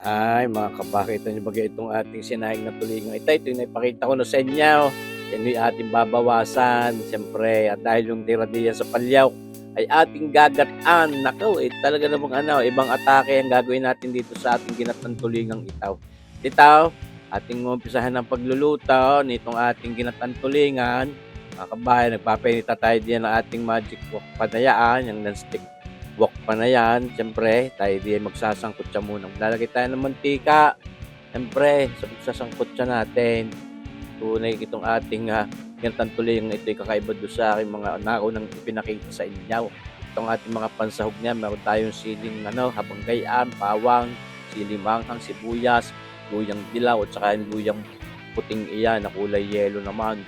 Ay, mga kabakit, ano ba itong ating sinahing na tulingan ito yung naipakita ko na sa inyo. Yan yung ating babawasan, siyempre, at dahil yung tira diyan sa palyaw ay ating gagataan. Nako, talaga namang ibang atake ang gagawin natin dito sa ating ginatang tulingang itaw. Itaw, ating umpisahan ng pagluluto nitong ating ginatang tulingan. Mga kabayan, nagpapainita tayo diyan ng ating magic wok padayaan, yung non-stick wok pa na yan. Siyempre, tayo di magsasangkot siya muna. Maglalagay tayo ng mantika. Siyempre, sa pagsasangkot siya natin, tunay itong ating ganitang tuloy ito'y kakaiba doon sa aking mga naunang ipinakita sa inyo. Itong ating mga pansahog niya, meron tayong siling habang gayaan, pawang, siling manghang, sibuyas, luyang dilaw, at saka yung luyang puting iyan na kulay yelo naman.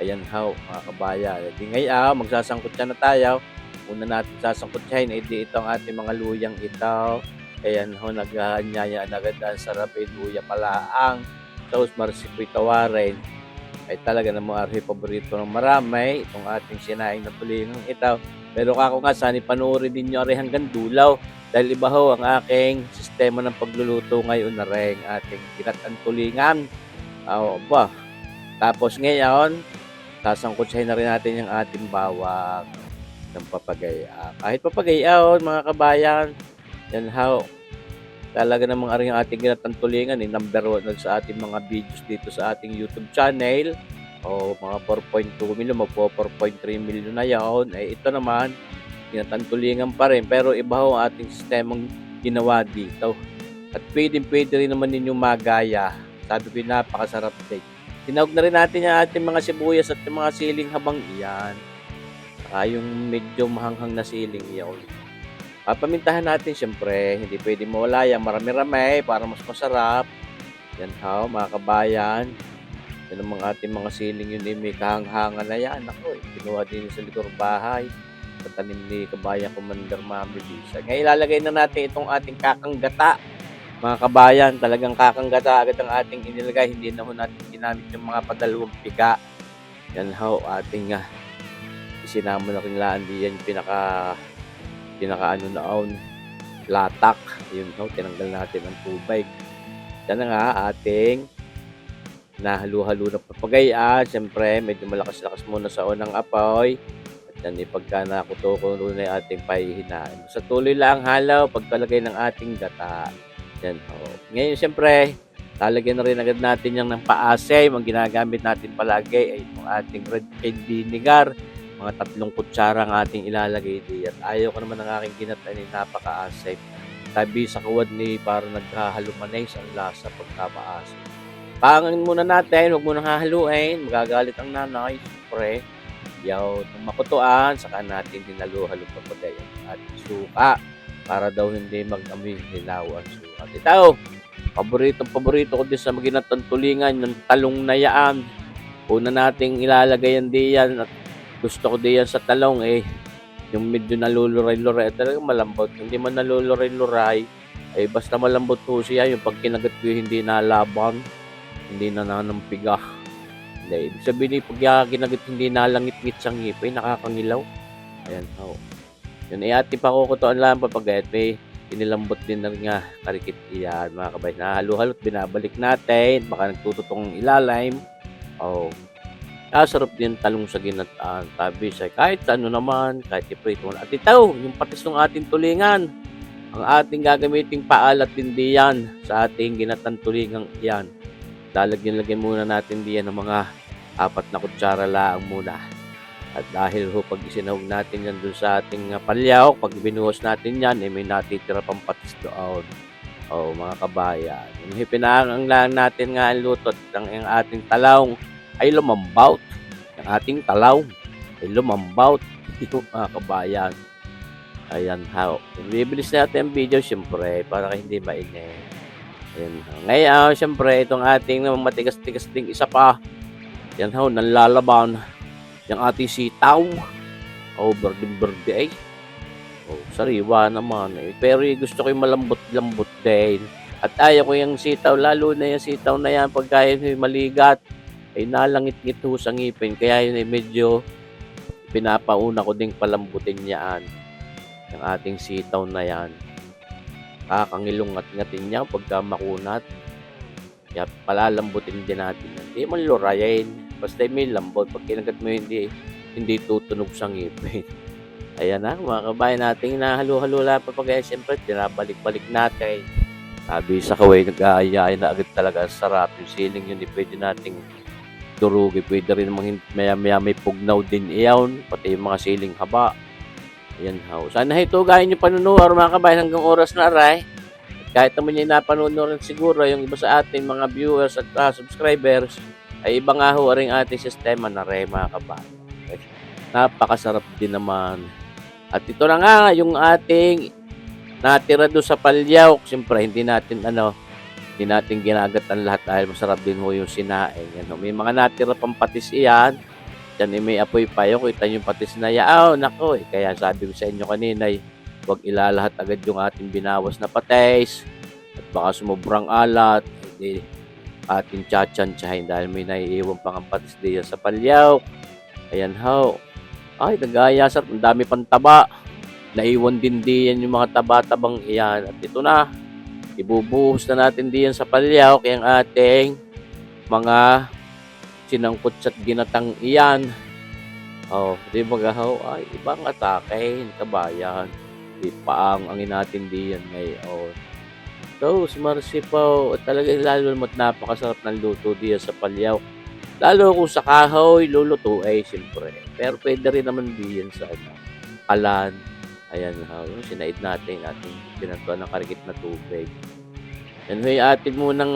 Ayan mga kabayan. Di ngayon, magsasangkot siya na tayo. Una natin sasangkutsahin, edi ito ang ating mga luyang ito. Ayan naghahanyaya na agad ang sarap, luya pala ang sauce marsipoy tawarin. Ay talaga namang arhi paborito ng marami, itong ating sinaing na tulingang ito. Pero ako nga, sana panoorin din nyo rin hanggang dulaw. Dahil iba ang aking sistema ng pagluluto ngayon na rin, ating ginatang tulingan. Ba. Tapos ngayon, sasangkutsahin na rin natin yung ating bawang ng papagaya. Kahit papagayaon, mga kabayan, yan talaga namang aring ating ginatang tulingan, number 1 sa ating mga videos dito sa ating YouTube channel. O mga 4.2 million, magpo 4.3 million na yaon. Ito naman, ginatang tulingan pa rin, pero iba ang ating sistemang ginawa dito. At pwede rin naman ninyong magaya. Sabi ko, napakasarap din. Tinawag na rin natin yung ating mga sibuyas at yung mga siling habang iyan. Yung medyo mahanghang na siling yun. Pamintahan natin siyempre, hindi pwede mawala yan. Marami-rami para mas masarap. Yan mga kabayan. Yan ang ating mga siling yun, may kahanghangan na yan. Ako, kinuha din sa likod bahay. Sa tanim ni kabayan Commander Mami Lisa. Ngayon ilalagay na natin itong ating kakanggata. Mga kabayan, talagang kakanggata agad ang ating inilagay. Hindi na natin ginamit yung mga padalawang piga. Yan ating isinama na kinilaan diyan pinaka latak. Yun tinanggal natin ang tubig. Yan na nga ating nahalo-halo na papagayaan. Siyempre, medyo malakas-lakas muna sa unang apoy. At yan pagka nakuto-kulo na yung ating pahihinaan. Sa tuloy lang halaw, pagkalagay ng ating gata. Yan Ngayon, siyempre, lalagyan na rin agad natin yung ng paasay. Ang ginagamit natin palagi ay itong ating red cane vinegar. Mga 3 kutsara ang ating ilalagay diyan. Ayaw ko naman ng aking ginatan ay napaka-asay. Sabi sa kawad ni parang naghahalumanes ang lasa pagkamaasay. Pangin muna natin, huwag muna hahaluin. Magagalit ang nanay. Siyempre, nang makutuan, saka natin dinalo-halo papagay ang ating suka para daw hindi mag-amoy hilaw ang suka. Ito, paborito ko din sa ginatang tulingan, yung talong na yaan. Una nating ilalagay yan diyan at gusto ko diyan sa talong yung medyo naluluray-luray, talagang malambot. Hindi man naluluray-luray, basta malambot po siya. Yung pag kinagat ko hindi nalaban, hindi na nanampiga. Hindi, ibig sabihin pag kinagat hindi nalangit-ngit sa ngipin, nakakangilaw. Ayan Yun ating pakukutuan lang papagayat, may inilambot din na nga karikit iyan, mga kabay. Nahalo-halot, binabalik natin, baka nagtututong ilalim. Sarap din talong sa ginataan. Sabi siya, kahit ano naman, kahit iprito na. At ito, yung patis ng ating tulingan. Ang ating gagamiting paalat din diyan sa ating ginatang tulingang iyan. Lalagyan muna natin diyan ng mga 4 na kutsara lang muna. At dahil pag isinahog natin yan dun sa ating palyaw, pag binuhos natin yan, may natitira pang patis doon. Mga kabayan. Yung hipinahang lang natin nga ang lutot ng ating talong ay lumambaut. Ang ating talaw ay lumambaut. Mga kabayan. Ayan bibilis natin ang video siyempre para hindi mainit. Ayan Ngayon siyempre itong ating matigas-tigas ding isa pa. Yan nanlalaban. Yung ating sitaw. Berde. Sariwa naman pero gusto ko yung malambot-lambot din. At ayaw ko yung sitaw, lalo na yung sitaw na yan pagka maligat nalangit-ngit sa ngipin. Kaya yun medyo pinapauna ko ding palambutin yan. Yung ating sitaw na yan. kakangilong ngat-ngatin niya pagka makunat. Kaya palalambutin din natin yan. Hindi man lurayin, basta may lambot. Pag kinagat mo hindi tutunog sa ngipin. Ayan na, mga kabayan nating nahalo-halo pa pag siyempre, tinabalik-balik natin. Sabi sa kaway, nag-aayain na agad talaga. Sarap yung siling yun, pwede nating durugi. Pwede rin namang maya-maya may pugnaw din iyon, pati yung mga siling haba. Ayan ho. Sana ito gaya nyo panunuwar mga kabayan hanggang oras na aray. Kahit naman yung napanood rin siguro yung iba sa ating mga viewers at subscribers, ay iba nga ho rin ating sistema na rin mga kabayan. Napakasarap din naman. At ito na nga yung ating natira doon sa palyaw. Siyempre hindi natin ginagat ang lahat dahil masarap din ho yung sinaing. Ano, may mga natira pang patis iyan. Diyan may apoy pa yun. Kita yung patis na yaaw. Nako kaya sabi ko sa inyo kanina huwag ilalahat agad yung ating binawas na patis. At baka sumubrang alat. Hindi ating tsatsantsahin dahil may naiiwan pang ang patis diyan sa palyaw. Ayan ho. Ay, nagaya sarap. Ang dami pang taba. Naiwan din diyan yung mga taba-tabang iyan. At ito na. Ibubuhos na natin diyan sa palyaw. Kaya ang ating mga sinangkot at ginatang iyan. Oh, di ba gahaw? Ay, ibang atake. Kabayan. Di paang angin natin diyan ngayon. So, sumarsipaw. At talaga lalo naman napakasarap ng luto diyan sa palyaw. Lalo kung sa kahoy, luluto ay siyempre. Pero pwede rin naman diyan sa kalan. Ayan ha, yung sinaid natin ating pinantuan ng karikit na tubig. Yan ho yung atin munang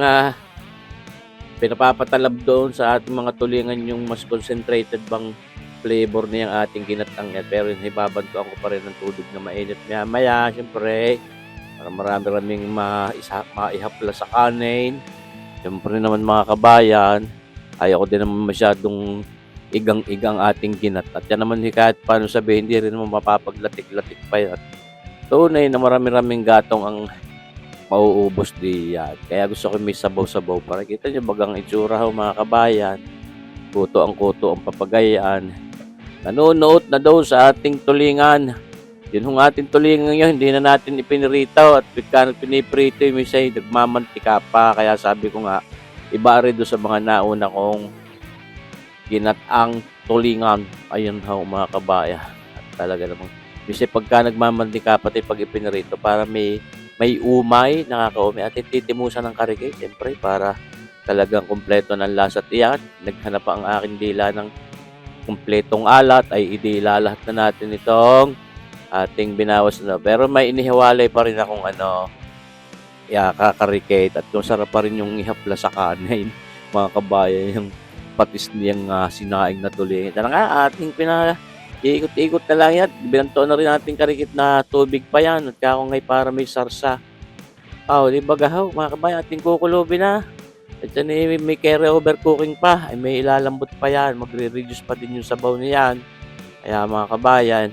pinapapatalab doon sa ating mga tulingan yung mas concentrated bang flavor niyang ating ginatang yan. Pero yung ibabantuan ko pa rin ng tubig na mainit maya. Siyempre, para marami-raming maihapla sa kanin. Siyempre naman mga kabayan, ayaw ko din naman masyadong igang-igang ating ginat. At yan naman kahit paano sabihin, hindi rin naman mapapaglatik-latik pa yan. At tunay na marami-raming gatong ang mauubos diyan. Kaya gusto ko may sabaw-sabaw para kita nyo bagang itsura ho mga kabayan. Kuto ang papagayan. Nanonood na daw sa ating tulingan. Yun hong ating tulingan yun, hindi na natin ipinirito. At pagka piniprito yung isa nagmamantika pa. Kaya sabi ko nga, iba rin doon sa mga nauna kong ginatang tulingan. Ayun ho mga kabayan. At talaga namang kasi pagka nagmamantika pati pag ipinirito para may umay, nakakaumay at titimusan ng karikay. Siyempre para talagang kumpleto ng lasa at iyan. Naghanap pa ang aking dila ng kumpletong alat ay idilalahat na natin itong ating binawas na. Pero may inihiwalay pa rin akong kakarikate at yung sarap pa rin yung ihapla sa kanin mga kabayan yung patis niyang sinaing na tulingan. Talaga nga ating ikot-ikot na lang yan. Binanto na rin natin karikit na tubig pa yan at kakungay para may sarsa. Di ba gahaw mga kabayan ating kukulubin na. At yan may carry over cooking pa. Ay may ilalambot pa yan. Magre-reduce pa din yung sabaw niyan. Kaya mga kabayan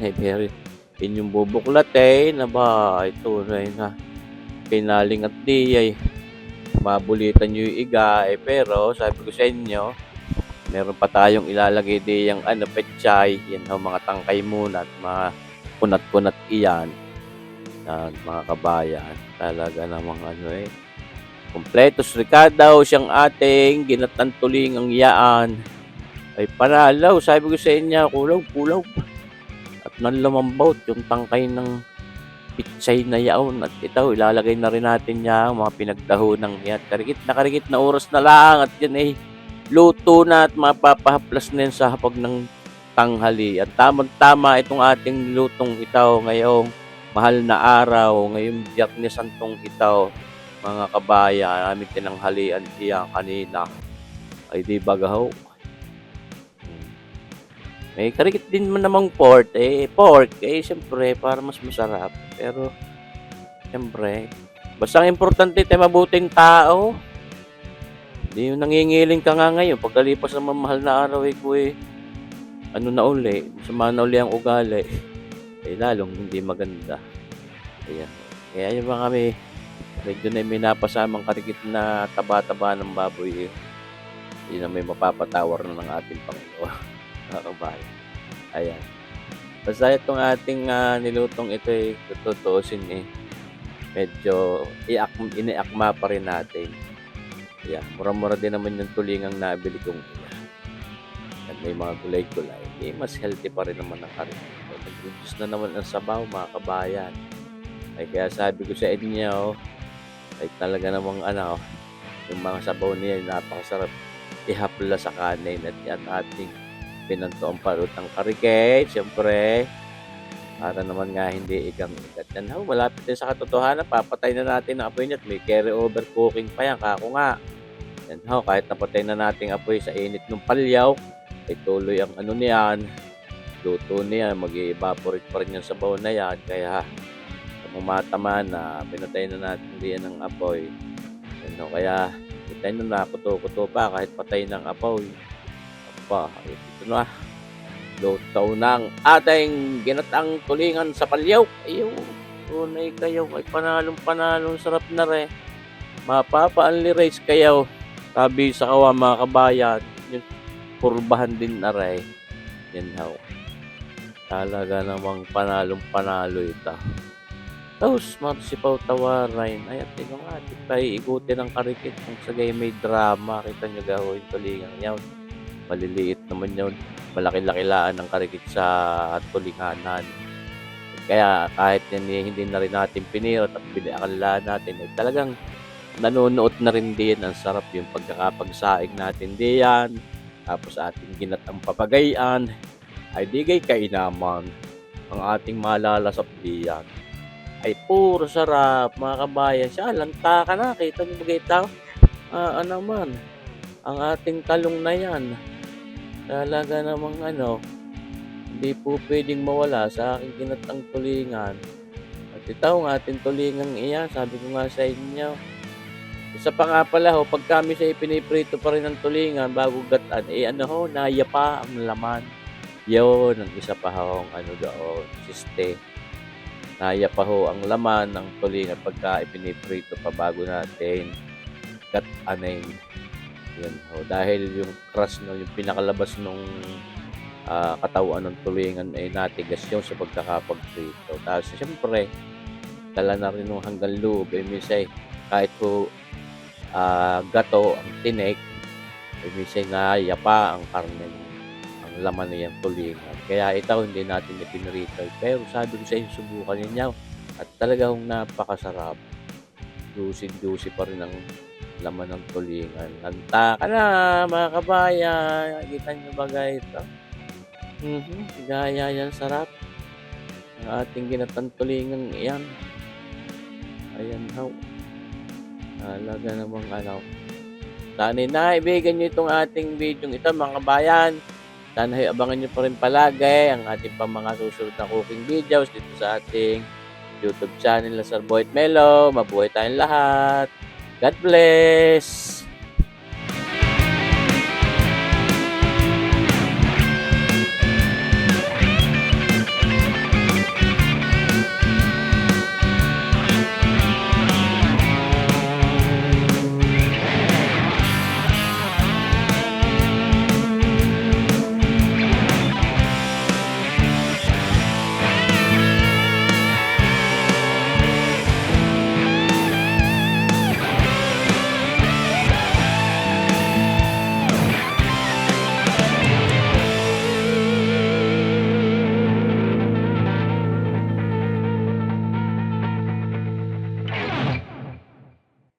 yun yung bubuklatin ito na pinaling at di mabulitan nyo yung iga pero sabi ko sa inyo meron pa tayong ilalagay di yung petchay yan mga tangkay muna at mga kunat-kunat iyan yan, mga kabayan talaga namang kompletos ricadaw siyang ating ginatang tulingang yaan ay panalaw sabi ko sa inyo kulaw at nanlamambaut yung tangkay ng pitsay na yaon at ito ilalagay na rin natin yung mga pinagdahonang yan karikit na oras na lang at yan luto na at mapapahaplas na yan sa hapag ng tanghali at tamang-tama itong ating lutong itaw ngayong mahal na araw ngayong Biyernes Santong itaw mga kabayan aming tinanghalian iyan kanina ay di bagahaw. May karikit din man namang pork, siyempre, para mas masarap. Pero, siyempre, basta ang importante tayo mabuting tao. Hindi yung nangingiling ka nga ngayon. Pagkalipas ng mahal na araw, na uli, masama na uli ang ugali. Lalong hindi maganda. Ayan. Kaya yung mga medyo na may napasamang karikit na taba-taba ng baboy. Yun na may mapapatawar na ng ating Panginoon. Kabayan. Ayan. Basta itong ating nilutong ito tututusin medyo iniakma pa rin natin. Ayan, mura-mura din naman yung tulingang nabili kong iyan. At may mga gulay-gulay, mas healthy pa rin naman ang karne. So, nag-reduce na naman ang sabaw mga kabayan. Ay kaya sabi ko sa inyo, ay talaga namang yung mga sabaw niya napakasarap ihapla sa kanin at yan ating pinanto ang parut ng karikay, siyempre. Para naman nga hindi igang-igat. Yan ho, malapit din sa katotohanan, papatay na natin ang apoy niya at may carry over cooking pa yan, kako nga. Yan ho, kahit napatay na nating apoy sa init ng palyaw, ay tuloy ang niyan, luto niya, mag-evaporate pa rin yung sabaw na yan. Kaya, mamataman na, pinatay na natin diyan ng apoy. Yan ho, kaya, kita nyo na, kuto-kuto pa, kahit patay ng apoy. Apa, ito na. Luto ng ating ginataang tulingan sa palyaw. Ayun, tunay kayo, ay panalong-panalong sarap na rin. Mapapa-only rice kayo. Sabi sa kawa mga kabayan, yung purbahan din na rin. Yan how. Talaga namang panalong-panalo ito. Tapos, marsipaw tawarin. Ayan, tingnan nga, tayo ikutin ng karikit. Kung sagay may drama, kita nyo gawin tulingan yun. Maliliit naman yun. Malaki-lakilaan ng karikit sa tulinganan. Kaya kahit yan hindi na rin natin pinirot at pinakalaan natin, ay talagang nanonood na rin din. Ang sarap yung pagkakapagsaing natin diyan. Tapos ating ginatang papagayan, ay digay kainaman. Ang ating malalasap diyan ay puro sarap mga kabayan. Siya, lanta ka na. Kita nyo bagay ito? Naman, ang ating talong na yan. Talaga namang hindi po pwedeng mawala sa aking ginatang tulingan. At ito ang ating tulingan iyan, sabi ko nga sa inyo. Isa pa nga pala pag kami sa ipiniprito pa rin ng tulingan bago gatan, nayapa ang laman. Yun, ang isa pa ang doon, siste. Nayapa ang laman ng tulingan pagka ipiniprito pa bago natin gatanin. Yan dahil yung crust yung pinakalabas nung katawan ng tulingan ay natigas yun sa pagkakapagprito. Tapos siyempre, dala na rin nung hanggang loob. Misay, kahit po gato ang tinik, misay na yapa ang karne, ang laman niyang tulingan. Kaya ito hindi natin ipinrito. Pero sabi ko sa inyo, subukan ninyo. At talagang napakasarap. Juicy pa rin ang laman ng tulingan. Lanta ka na mga kabayan. Kita nyo ba guys ito? Gaya yan, sarap. Ang ating ginatang tulingan yan. Ayan how. Talaga namang Sana naibigan nyo itong ating video ito mga kabayan. Sana abangan nyo pa rin palagi ang ating pang mga susunod na cooking videos dito sa ating YouTube channel na Sir Boy at Melo. Mabuhay tayong lahat. God bless!